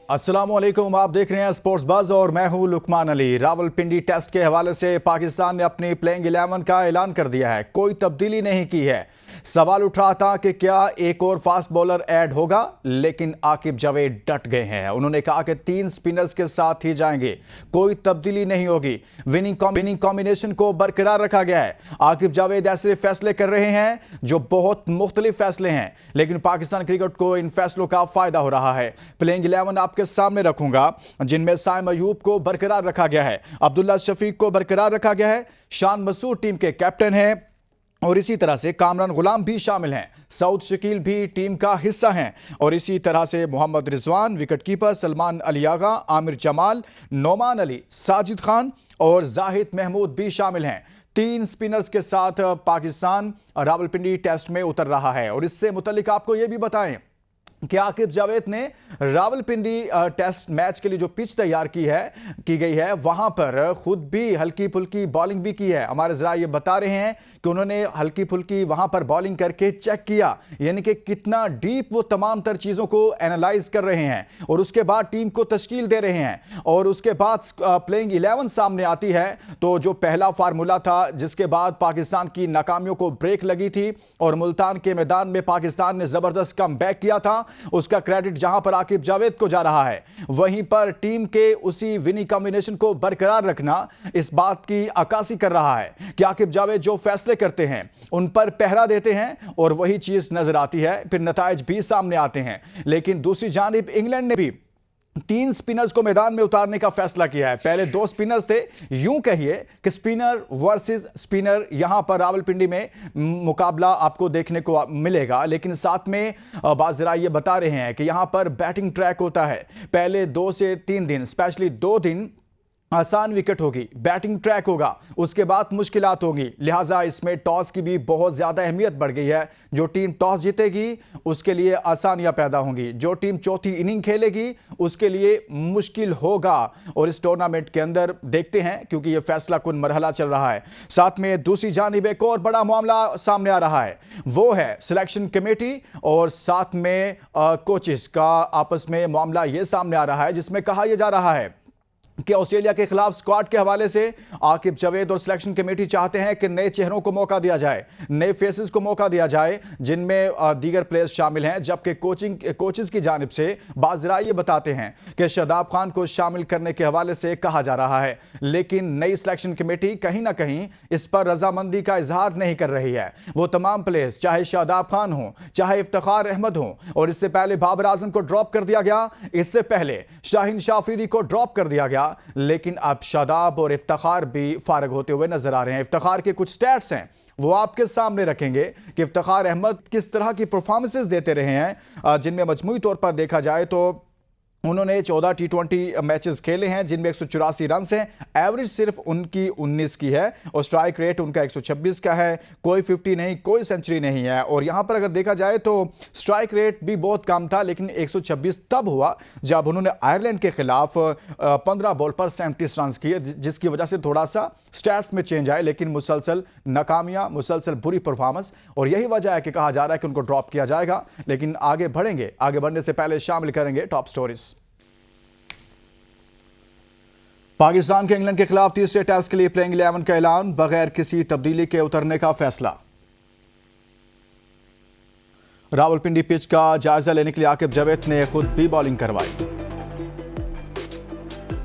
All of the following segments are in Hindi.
अस्सलामुअलैकुम, आप देख रहे हैं स्पोर्ट्स बज़ और मैं हूं लुकमान अली। रावलपिंडी टेस्ट के हवाले से पाकिस्तान ने अपनी प्लेइंग 11 का ऐलान कर दिया है। कोई तब्दीली नहीं की है। सवाल उठ रहा था कि क्या एक और फास्ट बॉलर ऐड होगा, लेकिन आकिब जावेद डट गए हैं। उन्होंने कहा कि 3 स्पिनर्स के साथ ही जाएंगे, कोई तब्दीली नहीं होगी। विनिंग कॉम्बिनेशन को बरकरार रखा गया है। आकिब जावेद ऐसे फैसले कर रहे हैं जो बहुत मुख्तलिफ फैसले हैं, लेकिन पाकिस्तान क्रिकेट को इन फैसलों का फायदा हो रहा है। प्लेइंग 11 आपके सामने रखूंगा, जिनमें साइम अयूब को बरकरार रखा गया है, अब्दुल्ला शफीक को बरकरार रखा गया है, शान मसूद टीम के कैप्टन हैं और इसी तरह से कामरान गुलाम भी शामिल हैं। सऊद शकील भी टीम का हिस्सा हैं और इसी तरह से मोहम्मद रिजवान विकेटकीपर, सलमान अली आगा, आमिर जमाल, नोमान अली, साजिद खान और जाहिद महमूद भी शामिल हैं। 3 स्पिनर्स के साथ पाकिस्तान रावलपिंडी टेस्ट में उतर रहा है। और इससे मुतल्लिक आपको यह भी बताएं कि आकिब जावेद ने रावलपिंडी टेस्ट मैच के लिए जो पिच तैयार की गई है, वहां पर खुद भी हल्की फुल्की बॉलिंग भी की है। हमारे जरा ये बता रहे हैं कि उन्होंने हल्की फुल्की वहां पर बॉलिंग करके चेक किया, यानी कि कितना डीप वो तमाम तर चीजों को एनालाइज कर रहे हैं और उसके बाद टीम को तश्कील दे रहे हैं। और उसके बाद प्लेइंग 11 सामने आती है तो जो पहला फार्मूला था, जिसके बाद पाकिस्तान की नाकामियों को ब्रेक लगी थी और मुल्तान के मैदान में पाकिस्तान ने जबरदस्त कम बैक किया था, उसका क्रेडिट जहां पर आकिब जावेद को जा रहा है। वहीं पर टीम के उसी विनिंग कॉम्बिनेशन को बरकरार रखना इस बात की अक्कासी कर रहा है कि आकिब जावेद जो फैसले करते हैं उन पर पहरा देते हैं और वही चीज नजर आती है, फिर नताइज भी सामने आते हैं। लेकिन दूसरी जानिब इंग्लैंड ने भी 3 स्पिनर्स को मैदान में उतारने का फैसला किया है। पहले 2 स्पिनर्स थे, यूं कहिए कि स्पिनर वर्सेस स्पिनर यहां पर रावलपिंडी में मुकाबला आपको देखने को मिलेगा। लेकिन साथ में बाज़ ज़रा ये बता रहे हैं कि यहां पर बैटिंग ट्रैक होता है। पहले 2 से 3 दिन, स्पेशली 2 दिन आसान विकेट होगी, बैटिंग ट्रैक होगा, उसके बाद मुश्किलात होंगी। लिहाजा इसमें टॉस की भी बहुत ज्यादा अहमियत बढ़ गई है। जो टीम टॉस जीतेगी उसके लिए आसानियां पैदा होंगी, जो टीम चौथी इनिंग खेलेगी उसके लिए मुश्किल होगा। और इस टूर्नामेंट के अंदर देखते हैं, क्योंकि यह फैसला कुन मरहला चल रहा है। साथ में दूसरी जानिब एक और बड़ा मामला सामने आ रहा है, वो है सिलेक्शन कमेटी और साथ में कोचेस का आपस में मामला यह सामने आ रहा है, जिसमें कहा यह जा रहा है कि ऑस्ट्रेलिया के खिलाफ स्क्वाड के हवाले से आकिब जावेद और सिलेक्शन कमेटी चाहते हैं कि नए चेहरों को मौका दिया जाए, नए फेसेस को मौका दिया जाए, जिनमें दीगर प्लेयर्स शामिल हैं। जबकि कोचेस की जानिब से बाज़रा ये बताते हैं कि शादाब खान को शामिल करने के हवाले से कहा जा रहा है, लेकिन नई सिलेक्शन कमेटी कहीं ना कहीं इस पर रजामंदी का इजहार नहीं कर रही है। वो तमाम प्लेयर्स, चाहे शादाब खान हो, चाहे इफ्तिखार अहमद हो, और इससे पहले बाबर आजम को ड्रॉप कर दिया गया, इससे पहले शाहीन शाह अफरीदी को ड्रॉप कर दिया गया, लेकिन अब शादाब और इफ्तिखार भी फारग होते हुए नजर आ रहे हैं। इफ्तिखार के कुछ स्टैट्स हैं, वो आपके सामने रखेंगे कि इफ्तिखार अहमद किस तरह की परफॉर्मेंसेस देते रहे हैं, जिनमें मजमूई तौर पर देखा जाए तो उन्होंने 14 T20 मैचेस खेले हैं, जिनमें 184 रन हैं। एवरेज सिर्फ उनकी 19 की है और स्ट्राइक रेट उनका 126 का है। कोई 50 नहीं, कोई सेंचुरी नहीं है। और यहां पर अगर देखा जाए तो स्ट्राइक रेट भी बहुत कम था, लेकिन 126 तब हुआ जब उन्होंने आयरलैंड के खिलाफ 15 बॉल पर 37 रन किए, जिसकी वजह से थोड़ा सा स्टैट्स में चेंज आए। लेकिन मुसलसल नाकामियां, मुसलसल बुरी परफॉर्मेंस, और यही वजह है कि कहा जा रहा है कि उनको ड्रॉप किया जाएगा। लेकिन आगे बढ़ेंगे, आगे बढ़ने से पहले शामिल करेंगे टॉप स्टोरीज। पाकिस्तान के इंग्लैंड के खिलाफ तीसरे टेस्ट के लिए प्लेइंग 11 का ऐलान, बगैर किसी तब्दीली के उतरने का फैसला। रावलपिंडी पिच का जायजा लेने के लिए आकिब जावेद ने खुद भी बॉलिंग करवाई।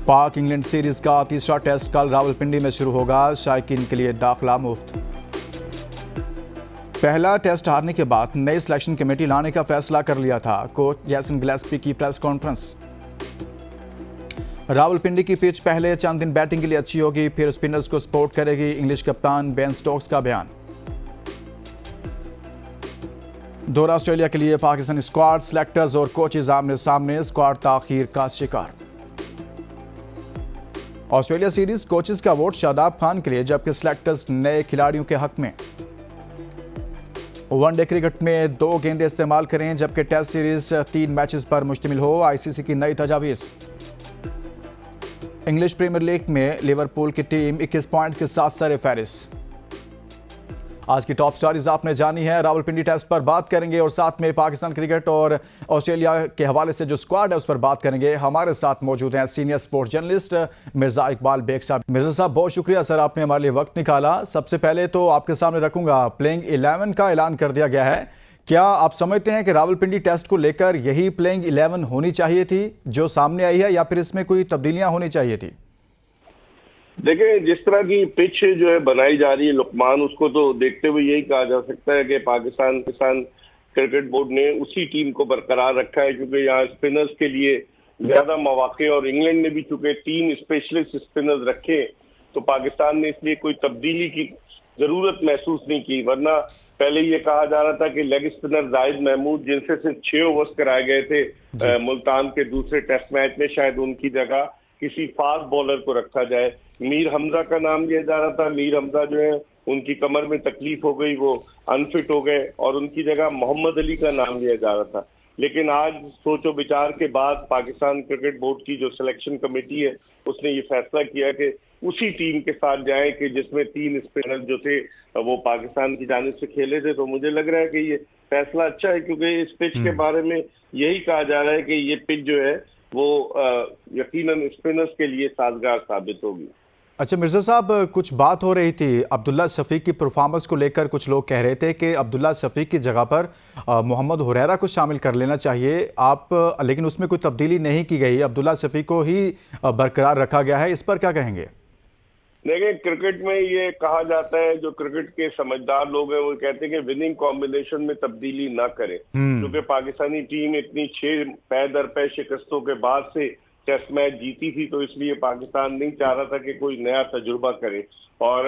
पाक इंग्लैंड सीरीज का तीसरा टेस्ट कल रावलपिंडी में शुरू होगा, शायकीन के लिए दाखिला मुफ्त। पहला टेस्ट हारने के बाद नई सिलेक्शन कमेटी लाने का फैसला कर लिया था। कोच जैसन गिलेस्पी की प्रेस कॉन्फ्रेंस। रावलपिंडी की पिच पहले चंद दिन बैटिंग के लिए अच्छी होगी, फिर स्पिनर्स को सपोर्ट करेगी, इंग्लिश कप्तान बेन स्टोक्स का बयान। दौरा ऑस्ट्रेलिया के लिए पाकिस्तानी स्क्वाड, सेलेक्टर्स और कोचेज आमने सामने, स्क्वाड ताखीर का शिकार। ऑस्ट्रेलिया सीरीज कोचेज का वोट शादाब खान के लिए, जबकि सेलेक्टर्स नए खिलाड़ियों के हक में। वनडे क्रिकेट में 2 गेंदें इस्तेमाल करें, जबकि टेस्ट सीरीज 3 मैचेस पर मुश्तमिल हो, आईसीसी की नई तजावीज़। इंग्लिश प्रीमियर लीग में लिवरपूल की टीम 21 पॉइंट के साथ सर-ए-फहरिस्त। आज की टॉप स्टोरीज आपने जानी है। रावलपिंडी टेस्ट पर बात करेंगे और साथ में पाकिस्तान क्रिकेट और ऑस्ट्रेलिया के हवाले से जो स्क्वाड है उस पर बात करेंगे। हमारे साथ मौजूद हैं senior sports journalist Mirza Iqbal Baig sahab. Mirza साहब, बहुत शुक्रिया सर, आपने हमारे लिए वक्त निकाला। सबसे पहले तो आपके सामने रखूंगा, प्लेइंग 11 का ऐलान कर दिया गया है। क्या आप समझते हैं कि रावलपिंडी टेस्ट को लेकर यही प्लेइंग 11 होनी चाहिए थी जो सामने आई है, या फिर इसमें कोई तब्दीलियां होनी चाहिए थी? देखिए, जिस तरह की पिच जो है बनाई जा रही है लुकमान, उसको तो देखते हुए यही कहा जा सकता है कि पाकिस्तान क्रिकेट बोर्ड ने उसी टीम को बरकरार रखा है, क्योंकि यहाँ स्पिनर्स के लिए ज्यादा मौके और इंग्लैंड ने भी चूंकि 3 स्पेशलिस्ट स्पिनर्स रखे, तो पाकिस्तान ने इसलिए कोई तब्दीली की जरूरत महसूस नहीं की। वरना पहले ये कहा जा रहा था कि लेग स्पिनर जाहिद महमूद, जिनसे सिर्फ 6 ओवर्स कराए गए थे मुल्तान के दूसरे टेस्ट मैच में, शायद उनकी जगह किसी फास्ट बॉलर को रखा जाए। मीर हमजा का नाम लिया जा रहा था। मीर हमजा जो है, उनकी कमर में तकलीफ हो गई, वो अनफिट हो गए और उनकी जगह मोहम्मद अली का नाम लिया जा रहा था। लेकिन आज सोचो विचार के बाद पाकिस्तान क्रिकेट बोर्ड की जो सिलेक्शन कमेटी है, उसने ये फैसला किया कि उसी टीम के साथ जाए कि जिसमें 3 स्पिनर जो थे वो पाकिस्तान की जानिब से खेले थे। तो मुझे लग रहा है कि ये फैसला अच्छा है, क्योंकि इस पिच के बारे में यही कहा जा रहा है कि ये पिच जो है वो यकीनन स्पिनर्स के लिए साजगार साबित होगी। अच्छा मिर्जा साहब, कुछ बात हो रही थी अब्दुल्ला शफीक की परफॉर्मेंस को लेकर। कुछ लोग कह रहे थे कि अब्दुल्ला शफीक की जगह पर मोहम्मद हुरैरा को शामिल कर लेना चाहिए लेकिन उसमें कोई तब्दीली नहीं की गई, अब्दुल्ला शफीक को ही बरकरार रखा गया है। इस पर क्या कहेंगे? देखिए, क्रिकेट में ये कहा जाता है, जो क्रिकेट के समझदार लोग हैं वो कहते हैं कि विनिंग कॉम्बिनेशन में तब्दीली ना करें, क्योंकि पाकिस्तानी टीम इतनी 6 पै दर पै शिकस्तों के बाद से टेस्ट मैच जीती थी, तो इसलिए पाकिस्तान नहीं चाह रहा था कि कोई नया तजुर्बा करे। और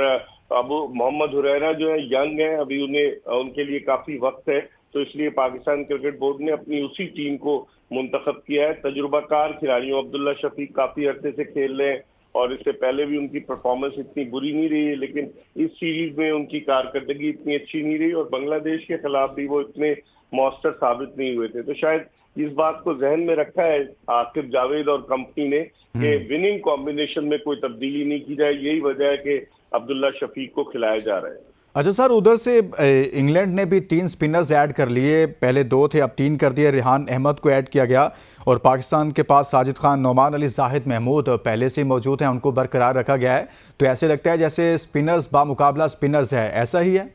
अब मोहम्मद हुरैरा जो है यंग है, अभी उनके लिए काफी वक्त है, तो इसलिए पाकिस्तान क्रिकेट बोर्ड ने अपनी उसी टीम को मुंतखब किया है। तजुर्बाकार खिलाड़ियों, अब्दुल्ला शफीक काफी अरसे से खेल रहे हैं और इससे पहले भी उनकी परफॉर्मेंस इतनी बुरी नहीं रही है, लेकिन इस सीरीज में उनकी कारकर्दगी इतनी अच्छी नहीं रही और बांग्लादेश के खिलाफ भी वो इतने मौसर साबित नहीं हुए थे। तो शायद इस बात को जहन में रखा है आकिब जावेद और कंपनी ने कि विनिंग कॉम्बिनेशन में कोई तब्दीली नहीं की जाए। यही वजह है कि अब्दुल्ला शफीक को खिलाया जा रहा है। अच्छा सर, उधर से इंग्लैंड ने भी 3 स्पिनर्स ऐड कर लिए, पहले 2 थे, अब 3 कर दिए। रेहान अहमद को ऐड किया गया और पाकिस्तान के पास साजिद खान, नौमान अली, जाहिद महमूद पहले से ही मौजूद हैं, उनको बरकरार रखा गया है। तो ऐसे लगता है जैसे स्पिनर्स बामुकाबला स्पिनर्स है, ऐसा ही है?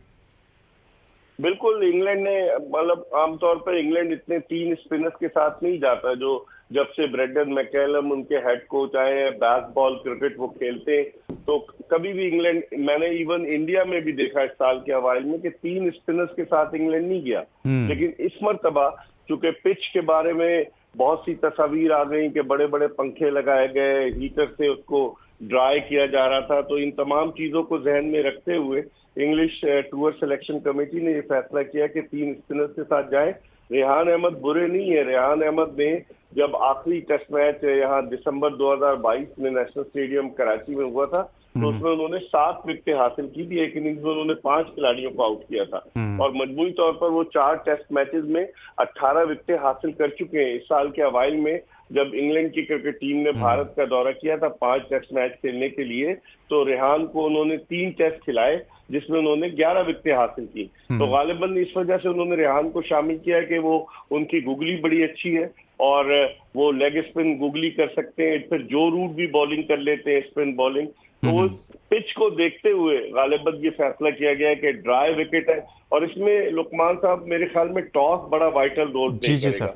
बिल्कुल, इंग्लैंड ने मतलब आमतौर पर इंग्लैंड इतने 3 स्पिनर्स के साथ नहीं जाता। जो जब से ब्रेंडन मैकैलम उनके हेड कोच आए हैं, बेसबॉल क्रिकेट वो खेलते हैं, तो कभी भी इंग्लैंड, मैंने इवन इंडिया में भी देखा इस साल के अवाइल में कि 3 स्पिनर्स के साथ इंग्लैंड नहीं गया। लेकिन इस मरतबा चूंकि पिच के बारे में बहुत सी तस्वीर आ गई कि बड़े बड़े पंखे लगाए गए, हीटर से उसको ड्राई किया जा रहा था, तो इन तमाम चीजों को जहन में रखते हुए इंग्लिश टूर सिलेक्शन कमेटी ने यह फैसला किया कि 3 स्पिनर्स के साथ जाए। रेहान अहमद बुरे नहीं है। रेहान अहमद ने जब आखिरी टेस्ट मैच यहाँ दिसंबर 2022 में नेशनल स्टेडियम कराची में हुआ था, तो उसमें उन्होंने 7 विकेटें हासिल की थी। एक इनिंग्स में उन्होंने 5 खिलाड़ियों को आउट किया था और मजमूई तौर पर वो 4 टेस्ट मैचेस में 18 विकेटें हासिल कर चुके हैं। इस साल के अवाइल में जब इंग्लैंड की क्रिकेट टीम ने भारत का दौरा किया था 5 टेस्ट मैच खेलने के लिए, तो रेहान को उन्होंने 3 टेस्ट खिलाए जिसमें उन्होंने 11 विकेटें हासिल की। तो गालिबन इस वजह से उन्होंने रेहान को शामिल किया कि वो उनकी गुगली बड़ी अच्छी है और वो लेग स्पिन गुगली कर सकते हैं, फिर जो रूट भी बॉलिंग कर लेते हैं, स्पिन बॉलिंग। तो उस पिच को देखते हुए गालिबन ये फैसला किया गया है कि ड्राई विकेट है और इसमें लुकमान साहब मेरे ख्याल में टॉस बड़ा वाइटल रोल प्ले करेगा,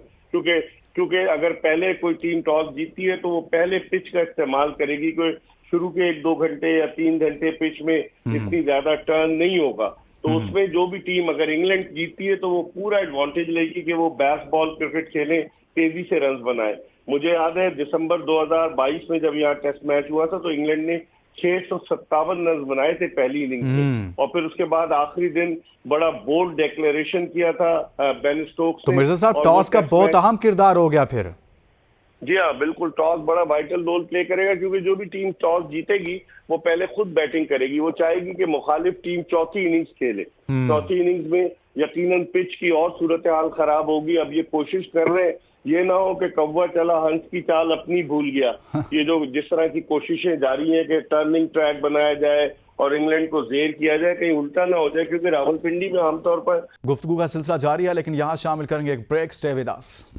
क्योंकि अगर पहले कोई टीम टॉस जीती है तो वो पहले पिच का इस्तेमाल करेगी। कोई शुरू के 1-2 घंटे या 3 घंटे पिच में इतनी ज्यादा टर्न नहीं होगा, तो उसमें जो भी टीम, अगर इंग्लैंड जीतती है तो वो पूरा एडवांटेज लेगी कि वो बेसबॉल क्रिकेट खेले, तेजी से रन बनाए। मुझे याद है दिसंबर 2022 में जब यहाँ टेस्ट मैच हुआ था तो इंग्लैंड ने 657 रन बनाए थे पहली इनिंग में और फिर उसके बाद आखिरी दिन बड़ा बोल्ड डिक्लेरेशन किया था बेन स्टोक्स ने। तो मिर्जा साहब, टॉस का बहुत अहम किरदार हो गया फिर। जी हाँ, बिल्कुल, टॉस बड़ा वाइटल रोल प्ले करेगा, क्योंकि जो भी टीम टॉस जीतेगी वो पहले खुद बैटिंग करेगी। वो चाहेगी कि मुखालिफ टीम चौथी इनिंग्स खेले। चौथी इनिंग्स में यकीनन पिच की और सूरत हाल खराब होगी। अब ये कोशिश कर रहे हैं ये ना हो कि कौवा चला हंस की चाल अपनी भूल गया। ये जो जिस तरह की कोशिशें जारी हैं कि टर्निंग ट्रैक बनाया जाए और इंग्लैंड को जेर किया जाए, कहीं उल्टा ना हो जाए, क्योंकि रावलपिंडी में आमतौर पर गुफ्तगू का सिलसिला जारी है, लेकिन यहां शामिल करेंगे एक ब्रेक। Stay with us.